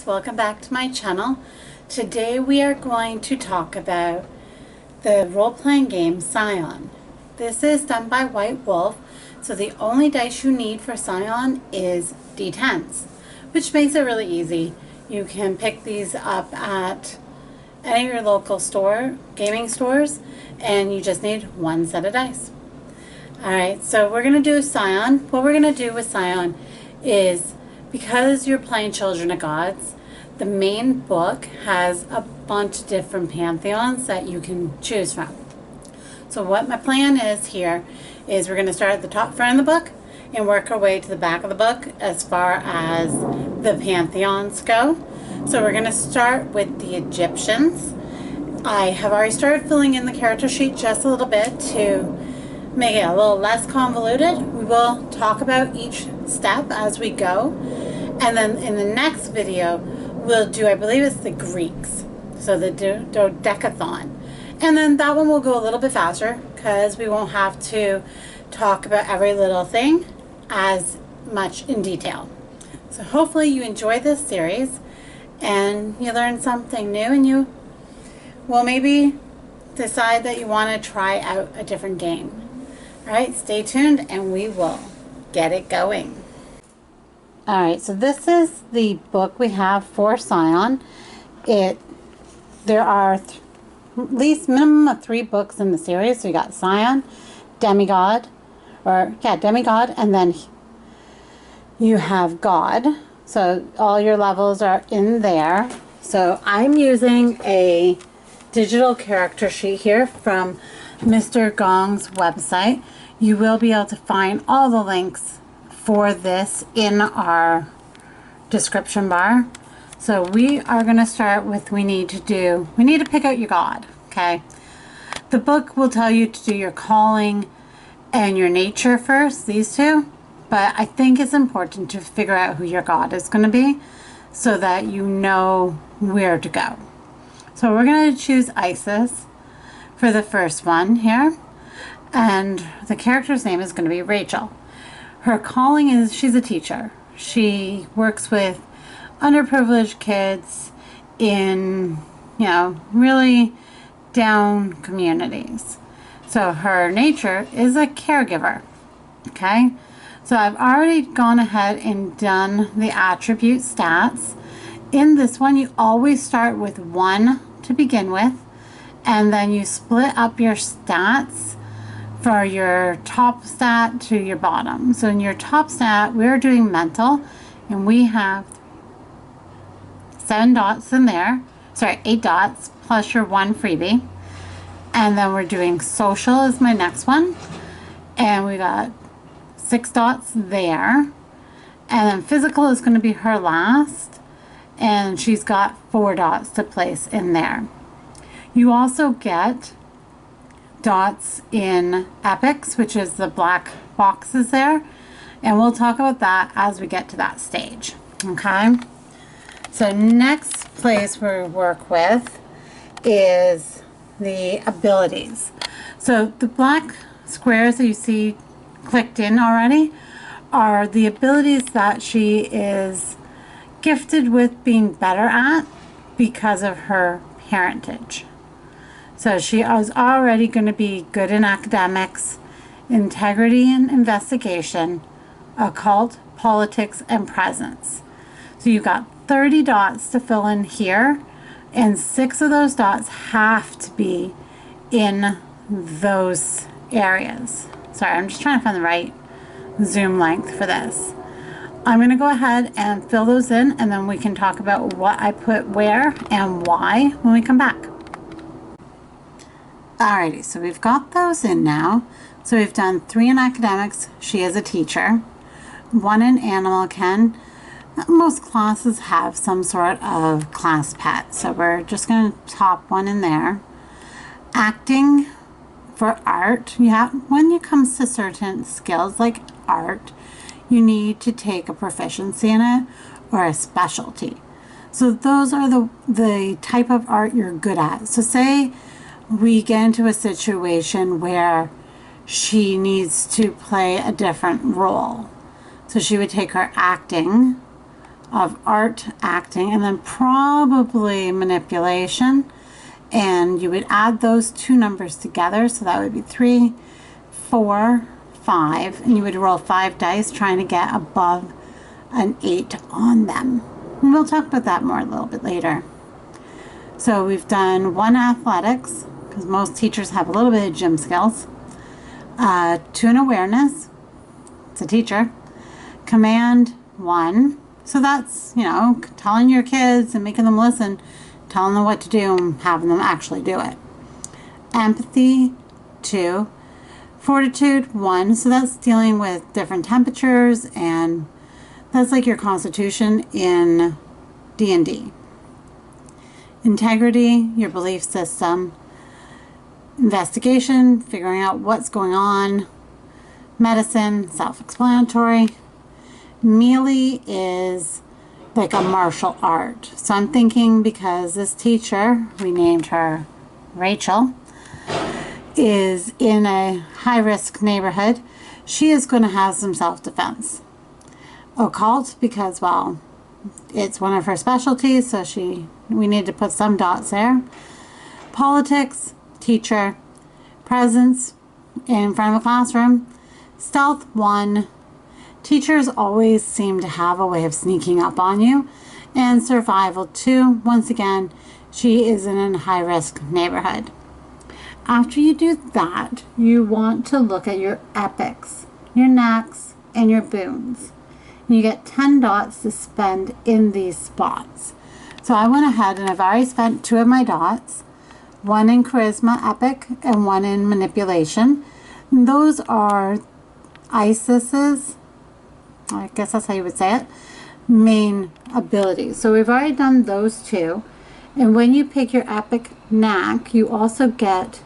guys, welcome back to my channel. Today we are going to talk about the role-playing game Scion. This is done by White Wolf, so the only dice you need for Scion is D10s, which makes it really easy. You can pick these up at any of your local gaming stores, and you just need one set of dice. Alright, so we're going to do Scion. What we're going to do with Scion is, because you're playing Children of Gods, the main book has a bunch of different pantheons that you can choose from. So what my plan is here is we're going to start at the top front of the book and work our way to the back of the book as far as the pantheons go. So we're going to start with the Egyptians. I have already started filling in the character sheet just a little bit to make it a little less convoluted. We will talk about each step as we go. And then in the next video, we'll do, I believe it's the Greeks. So the dodecathon. And then that one will go a little bit faster because we won't have to talk about every little thing as much in detail. So hopefully you enjoy this series and you learn something new, and you will maybe decide that you want to try out a different game. Alright, stay tuned and we will get it going. Alright, so this is the book we have for Scion. There are at least minimum of 3 books in the series. So you got Scion, Demigod, and then you have God. So all your levels are in there. So I'm using a digital character sheet here from Mr. Gong's website. You will be able to find all the links for this in our description bar. So we are going to start with, we need to pick out your god. Okay, the book will tell you to do your calling and your nature first, these two, but I think it's important to figure out who your god is going to be so that you know where to go. So we're going to choose Isis for the first one here, and the character's name is going to be Rachel. Her calling is, she's a teacher. She works with underprivileged kids in, really down communities. So her nature is a caregiver. Okay, so I've already gone ahead and done the attribute stats. In this one, you always start with 1 to begin with, and then you split up your stats for your top stat to your bottom. So in your top stat, we're doing mental, and we have 7 dots in there. Sorry, 8 dots plus your 1 freebie. And then we're doing social is my next one, and we got 6 dots there. And then physical is going to be her last, and she's got 4 dots to place in there. You also get dots in epics, which is the black boxes there, and we'll talk about that as we get to that stage. Okay, so next place we work with is the abilities. So the black squares that you see clicked in already are the abilities that she is gifted with being better at because of her parentage. So she is already going to be good in academics, integrity and investigation, occult, politics, and presence. So you've got 30 dots to fill in here, and 6 of those dots have to be in those areas. Sorry, I'm just trying to find the right zoom length for this. I'm going to go ahead and fill those in, and then we can talk about what I put where and why when we come back. Alrighty, so we've got those in now. So we've done 3 in academics. She is a teacher. 1 in animal ken. Most classes have some sort of class pet, so we're just going to top 1 in there. Acting for art. When it comes to certain skills like art, you need to take a proficiency in it or a specialty. So those are the type of art you're good at. So say we get into a situation where she needs to play a different role. So she would take her acting of art, acting, and then probably manipulation. And you would add those two numbers together, so that would be 3, 4, 5, and you would roll 5 dice trying to get above an 8 on them. And we'll talk about that more a little bit later. So we've done 1 athletics, because most teachers have a little bit of gym skills. 2 in awareness, it's a teacher. Command 1, so that's, you know, telling your kids and making them listen, telling them what to do and having them actually do it. Empathy 2. Fortitude 1, so that's dealing with different temperatures, and that's like your constitution in D&D. Integrity, your belief system. Investigation, figuring out what's going on. Medicine, self-explanatory. Melee is like a martial art. So I'm thinking, because this teacher, we named her Rachel, is in a high-risk neighborhood, she is going to have some self-defense. Occult, because, well, it's one of her specialties, so we need to put some dots there. Politics, teacher. Presence, in front of a classroom. Stealth 1. Teachers always seem to have a way of sneaking up on you. And survival 2. Once again, she is in a high-risk neighborhood. After you do that, you want to look at your epics, your knacks, and your boons. You get 10 dots to spend in these spots. So I went ahead and I've already spent 2 of my dots, 1 in charisma epic and 1 in manipulation. And those are Isis's, I guess that's how you would say it, main abilities. So we've already done those 2. And when you pick your epic knack, you also get,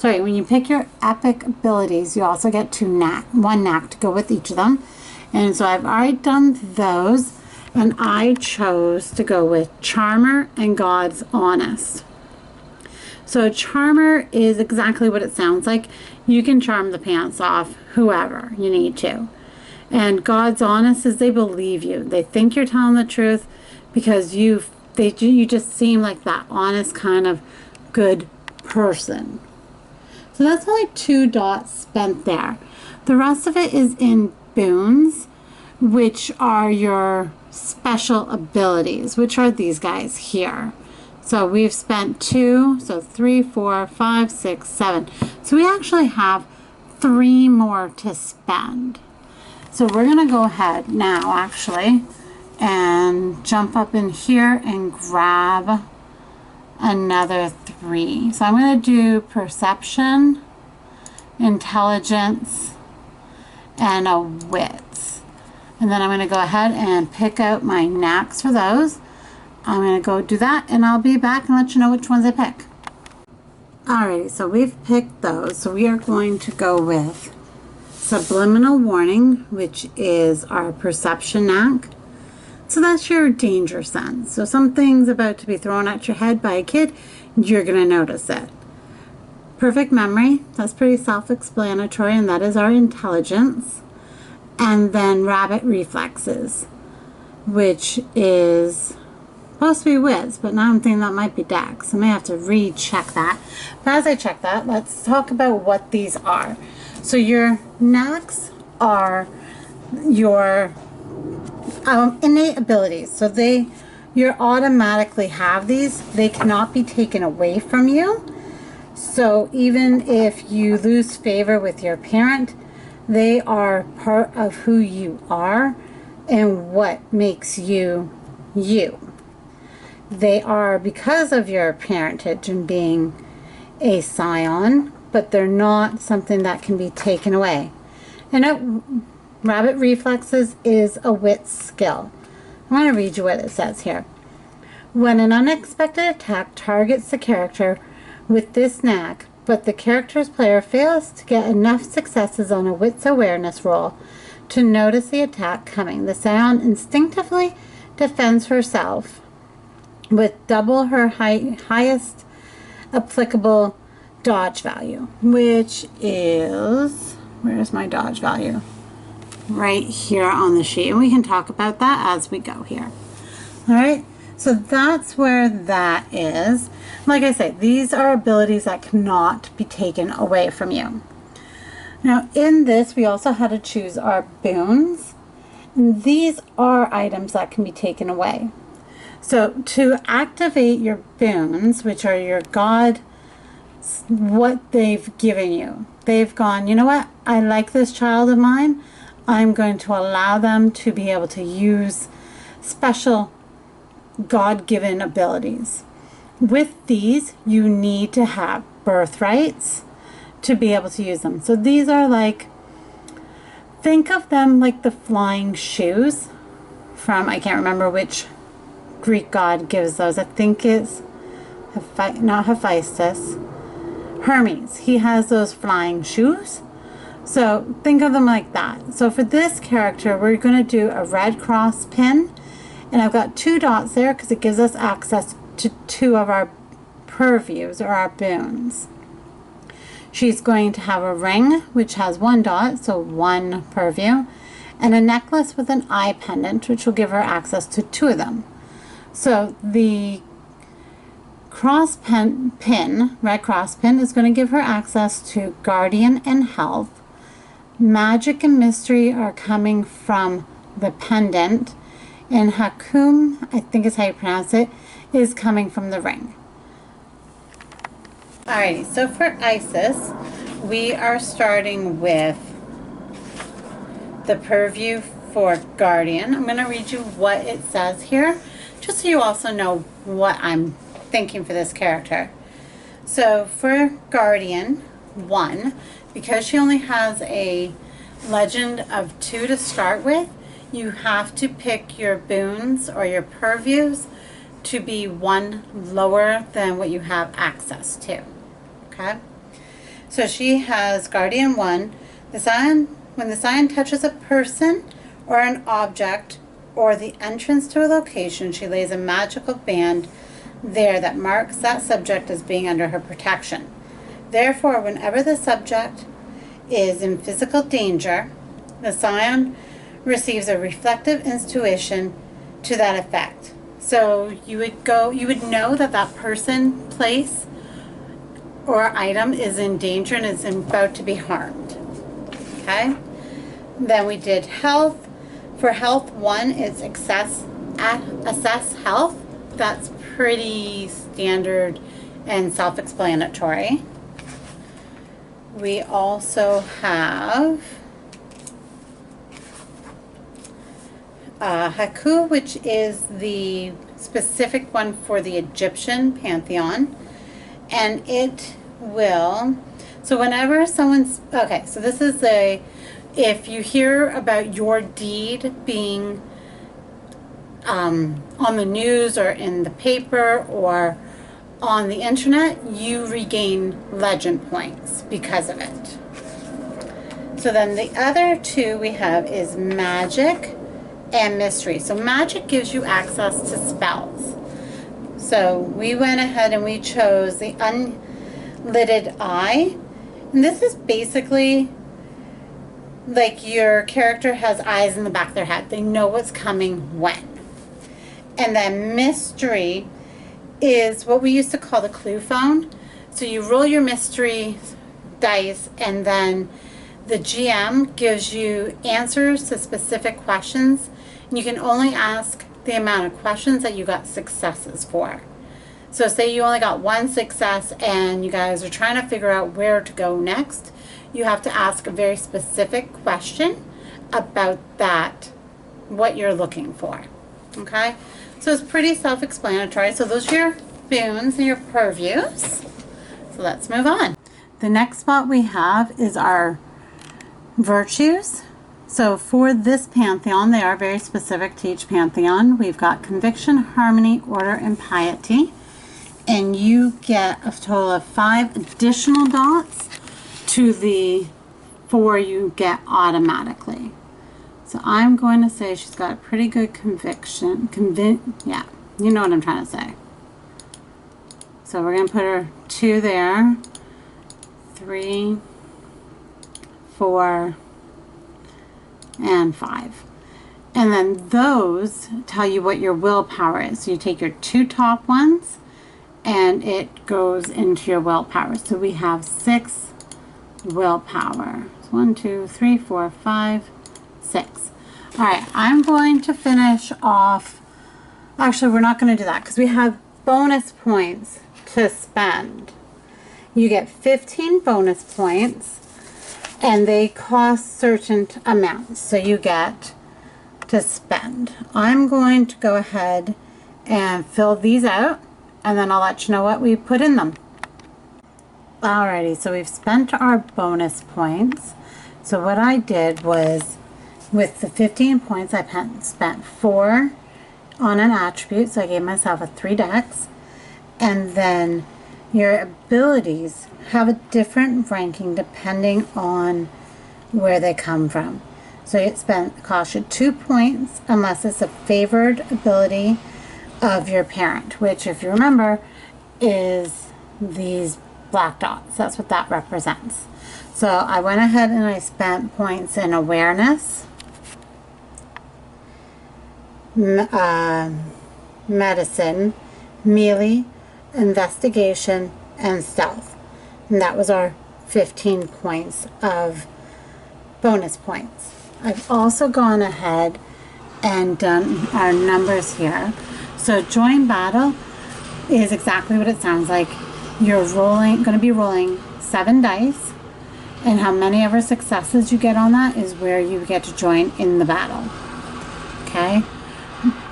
when you pick your epic abilities, you also get 1 knack to go with each of them. And so I've already done those, and I chose to go with Charmer and God's Honest. So Charmer is exactly what it sounds like. You can charm the pants off whoever you need to. And God's Honest is they believe you. They think you're telling the truth because you just seem like that honest kind of good person. So that's only 2 dots spent there. The rest of it is in boons, which are your special abilities, which are these guys here. So we've spent 2, so 3, 4, 5, 6, 7. So we actually have 3 more to spend. So we're going to go ahead now, actually, and jump up in here and grab another 3. So I'm going to do perception, intelligence, and a wits. And then I'm going to go ahead and pick out my knacks for those. I'm going to go do that, and I'll be back and let you know which ones I pick. Alrighty, so we've picked those. So we are going to go with subliminal warning, which is our perception knack. So that's your danger sense. So something's about to be thrown at your head by a kid, you're going to notice it. Perfect memory, that's pretty self-explanatory, and that is our intelligence. And then rabbit reflexes, which is supposed to be wits, but now I'm thinking that might be dex. I may have to recheck that. But as I check that, let's talk about what these are. So your knacks are your innate abilities. So you automatically have these. They cannot be taken away from you. So even if you lose favor with your parent, they are part of who you are and what makes you you. They are because of your parentage and being a scion, but they're not something that can be taken away. And rabbit reflexes is a wit skill. I'm going to read you what it says here. When an unexpected attack targets the character with this knack, but the character's player fails to get enough successes on a wits awareness roll to notice the attack coming, the scion instinctively defends herself with double her highest applicable dodge value, which is, where's my dodge value? right here on the sheet, and we can talk about that as we go here. All right, so that's where that is. Like I said, these are abilities that cannot be taken away from you. Now in this, we also had to choose our boons. And these are items that can be taken away. So to activate your boons, which are your God, what they've given you, they've gone, you know what, I like this child of mine, I'm going to allow them to be able to use special God-given abilities. With these, you need to have birthrights to be able to use them. So these are like, think of them like the flying shoes from, I can't remember which Greek god gives those. I think it's not Hephaestus, Hermes. He has those flying shoes. So think of them like that. So for this character, we're going to do a red cross pin, and I've got 2 dots there because it gives us access to 2 of our purviews or our boons. She's going to have a ring which has 1 dot, so 1 purview, and a necklace with an eye pendant, which will give her access to 2 of them. So the cross pin, red cross pin, is going to give her access to guardian and health. Magic and mystery are coming from the pendant, and Hakum, I think is how you pronounce it, is coming from the ring. Alrighty, so for Isis, we are starting with the purview for Guardian. I'm going to read you what it says here, just so you also know what I'm thinking for this character. So for Guardian 1, because she only has a legend of 2 to start with, you have to pick your boons or your purviews to be 1 lower than what you have access to. Okay? So she has Guardian 1. When the Scion touches a person or an object or the entrance to a location, she lays a magical band there that marks that subject as being under her protection. Therefore, whenever the subject is in physical danger, the Scion receives a reflective intuition to that effect. So you would know that that person, place, or item is in danger and is about to be harmed. Okay? Then we did health. For health 1, it's assess health. That's pretty standard and self-explanatory. We also have Haku, which is the specific one for the Egyptian Pantheon. And it will, so whenever someone's, okay, so this is if you hear about your deed being on the news or in the paper or on the internet, you regain legend points because of it. So then the other 2 we have is magic and mystery. So magic gives you access to spells. So we went ahead and we chose the unlidded eye. And this is basically like your character has eyes in the back of their head. They know what's coming when. And then mystery is what we used to call the clue phone. So you roll your mystery dice, and then the GM gives you answers to specific questions. And you can only ask the amount of questions that you got successes for. So say you only got 1 success and you guys are trying to figure out where to go next. You have to ask a very specific question about that, what you're looking for. Okay? So it's pretty self-explanatory. So those are your boons and your purviews. So let's move on. The next spot we have is our virtues. So for this Pantheon, they are very specific to each Pantheon. We've got conviction, harmony, order, and piety. And you get a total of 5 additional dots to the 4 you get automatically. So I'm going to say she's got a pretty good conviction. Yeah, you know what I'm trying to say. So we're going to put her 2 there, 3, 4, and 5. And then those tell you what your willpower is. So you take your 2 top ones and it goes into your willpower. So we have 6 willpower. So 1, 2, 3, 4, 5, 6. All right, I'm going to finish off. Actually, we're not going to do that because we have bonus points to spend. You get 15 bonus points and they cost certain amounts. So you get to spend. I'm going to go ahead and fill these out and then I'll let you know what we put in them. Alrighty, so we've spent our bonus points. So what I did was with the 15 points I spent 4 on an attribute, so I gave myself a 3 dex, and then your abilities have a different ranking depending on where they come from. So it costs you 2 points unless it's a favored ability of your parent, which if you remember is these black dots. That's what that represents. So I went ahead and I spent points in awareness, medicine, melee, investigation, and stealth. And that was our 15 points of bonus points. I've also gone ahead and done our numbers here. So join battle is exactly what it sounds like. You're going to be rolling 7 dice, and how many ever successes you get on that is where you get to join in the battle. Okay?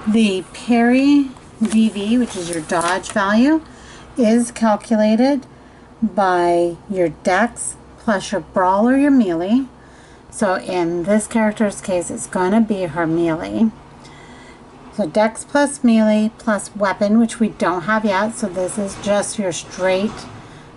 The parry DV, which is your dodge value, is calculated by your dex plus your brawl or your melee. So in this character's case, it's going to be her melee. So dex plus melee plus weapon, which we don't have yet. So this is just your straight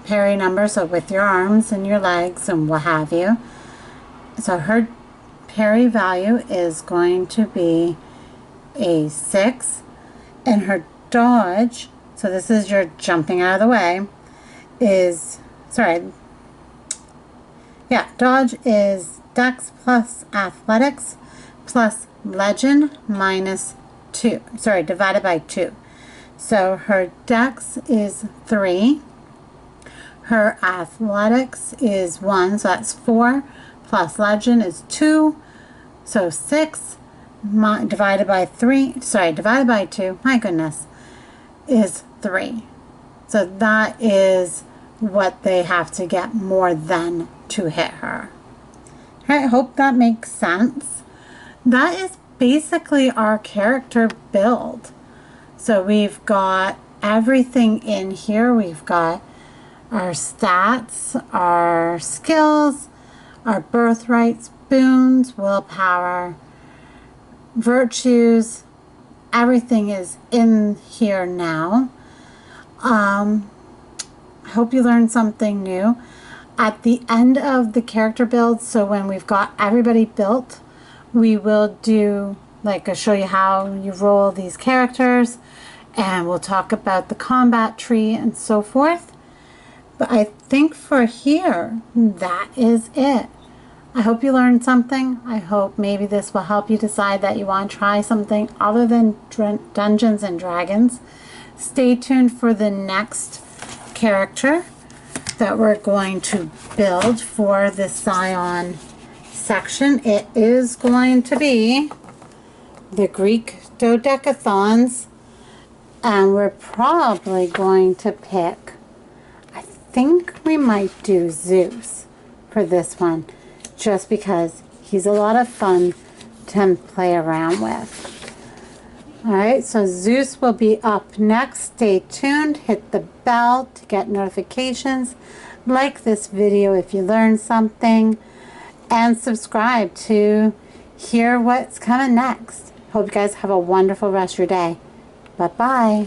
parry number. So with your arms and your legs and what have you. So her parry value is going to be a 6. And her dodge, so this is your jumping out of the way, is, dodge is dex plus athletics plus legend minus 2, divided by 2. So her dex is 3, her athletics is 1, so that's 4, plus legend is 2, so 6 divided by 2, my goodness, is 3. So that is what they have to get more than to hit her. I hope that makes sense. That is basically our character build. So we've got everything in here. We've got our stats, our skills, our birthrights, boons, willpower, virtues. Everything is in here now. I hope you learned something new. At the end of the character build, so when we've got everybody built, we will do, like, I'll show you how you roll these characters, and we'll talk about the combat tree and so forth. But I think for here, that is it. I hope you learned something. I hope maybe this will help you decide that you want to try something other than Dungeons and Dragons. Stay tuned for the next character that we're going to build for the Scion section. It is going to be the Greek dodecathons, and we're probably going to pick, I think we might do Zeus for this one, just because he's a lot of fun to play around with. Alright, so Zeus will be up next. Stay tuned, hit the bell to get notifications, like this video if you learned something, and subscribe to hear what's coming next. Hope you guys have a wonderful rest of your day. Bye-bye.